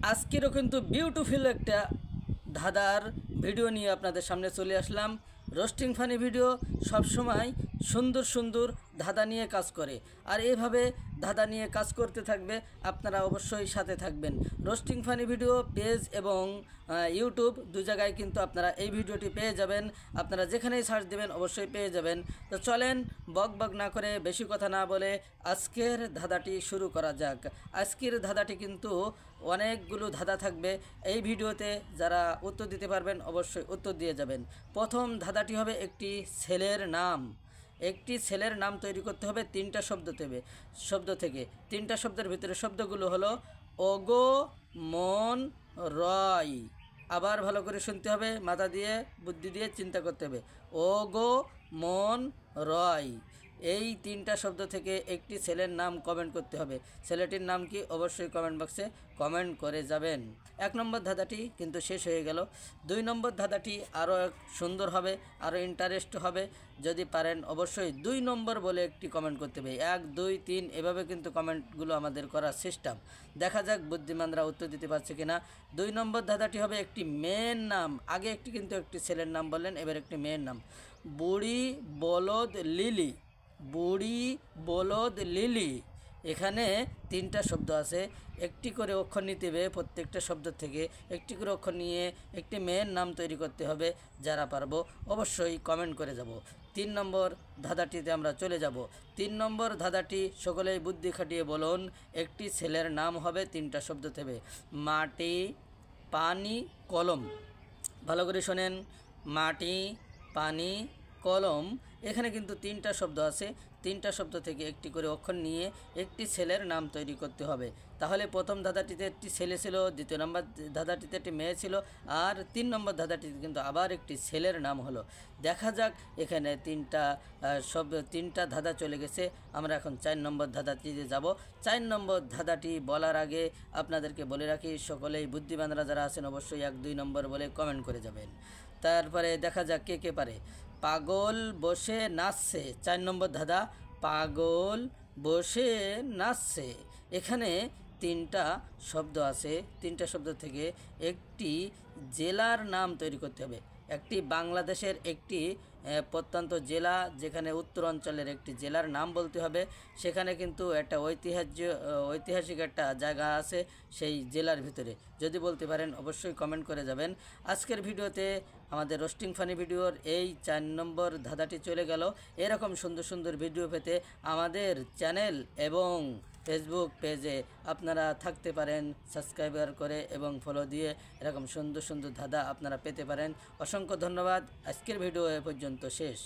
আজকেরও কিন্তু বিউটিফুল একটা ধাঁধার ভিডিও নিয়ে আপনাদের সামনে চলে আসলাম। রোস্টিং ফানি ভিডিও সবসময় সুন্দর সুন্দর ধাঁধা নিয়ে কাজ করে, আর এইভাবে ধাঁধা নিয়ে কাজ করতে থাকবে। আপনারা অবশ্যই সাথে থাকবেন। রোস্টিং ফানি ভিডিও পেজ এবং ইউটিউব দু জায়গায় কিন্তু আপনারা এই ভিডিওটি পেয়ে যাবেন। আপনারা যেখানেই সার্চ দেবেন অবশ্যই পেয়ে যাবেন। তো চলেন বক বক না করে, বেশি কথা না বলে আজকের ধাঁধাটি শুরু করা যাক। আজকের ধাঁধাটি কিন্তু অনেকগুলো ধাঁধা থাকবে এই ভিডিওতে। যারা উত্তর দিতে পারবেন অবশ্যই উত্তর দিয়ে যাবেন। প্রথম ধাঁধাটি হবে একটি ছেলের নাম। একটি ছেলের নাম তৈরি করতে হবে তিনটা শব্দ থেকে। তিনটা শব্দের ভিতরে শব্দগুলো হলো ওগো, মন, রয়। আবার ভালো করে শুনতে হবে, মাথা দিয়ে বুদ্ধি দিয়ে চিন্তা করতে হবে। ওগো, মন, রয়, এই তিনটা শব্দ থেকে একটি ছেলের নাম কমেন্ট করতে হবে। ছেলেটির নাম কি অবশ্যই কমেন্ট বক্সে কমেন্ট করে যাবেন। 1 নম্বর ধাঁধাটি কিন্তু শেষ হয়ে গেল। 2 নম্বর ধাঁধাটি আরও সুন্দর হবে, আরও ইন্টারেস্ট হবে। যদি পারেন অবশ্যই 2 নম্বর বলে একটি কমেন্ট করতে হবে। 1, 2, 3 এভাবে কিন্তু কমেন্টগুলো আমাদের করার সিস্টেম। দেখা যাক বুদ্ধিমানরা উত্তর দিতে পারছে কিনা। 2 নম্বর ধাঁধাটি হবে একটি মেয়ের নাম। আগে একটি ছেলের নাম বললেন, এবার একটি মেয়ের নাম। বুড়ি, বলদ, লিলি। বুড়ি, বলদ, লিলি। এখানে তিনটা শব্দ আছে, একটি করে অক্ষর নিতে হবে। প্রত্যেকটা শব্দ থেকে একটি করে অক্ষর নিয়ে একটি মেয়ের নাম তৈরি করতে হবে। যারা পারবো অবশ্যই কমেন্ট করে যাব। 3 নম্বর ধাঁধাটিতে আমরা চলে যাব। 3 নম্বর ধাঁধাটি সকলেই বুদ্ধি খাটিয়ে বলুন। একটি ছেলের নাম হবে তিনটা শব্দ থেকে। মাটি, পানি, কলম। ভালো করে শোনেন, মাটি, পানি, কলম। এখানে কিন্তু তিনটা শব্দ আছে। তিনটা শব্দ থেকে একটি করে অক্ষর নিয়ে একটি ছেলের নাম তৈরি করতে হবে। তাহলে প্রথম ধাঁধাটিতে একটি ছেলে ছিল, দ্বিতীয় নম্বর ধাঁধাটিতে একটি মেয়ে ছিল, আর 3 নম্বর ধাঁধাটিতে কিন্তু আবার একটি ছেলের নাম হলো। দেখা যাক, এখানে তিনটা ধাঁধা চলে গেছে। আমরা এখন 4 নম্বর ধাঁধাটিতে যাব। 4 নম্বর ধাঁধাটি বলার আগে আপনাদেরকে বলে রাখি, সকলেই বুদ্ধিমানরা যারা আছেন অবশ্যই 1, 2 নম্বর বলে কমেন্ট করে যাবেন। তারপরে দেখা যাক কে কে পারে। পাগল বসে নাচছে। 4 নম্বর ধাঁধা, পাগল বসে নাচছে। এখানে তিনটা শব্দ আছে। তিনটা শব্দ থেকে একটি জেলার নাম তৈরি করতে হবে। একটি বাংলাদেশের একটি প্রত্যন্ত জেলা, যেখানে উত্তর অঞ্চলের একটি জেলার নাম বলতে হবে। সেখানে কিন্তু একটা ঐতিহাসিক একটা জায়গা আছে সেই জেলার ভিতরে। যদি বলতে পারেন অবশ্যই কমেন্ট করে যাবেন। আজকের ভিডিওতে আমাদের রোস্টিং ফানি ভিডিওর এই 4 নম্বর ধাঁধাটি চলে গেল। এরকম সুন্দর সুন্দর ভিডিও পেতে আমাদের চ্যানেল এবং ফেসবুক পেজে আপনারা থাকতে পারেন সাবস্ক্রাইবার করে এবং ফলো দিয়ে। এরকম সুন্দর সুন্দর ধাঁধা আপনারা পেতে পারেন। অসংখ্য ধন্যবাদ। আজকের ভিডিও এ পর্যন্ত শেষ।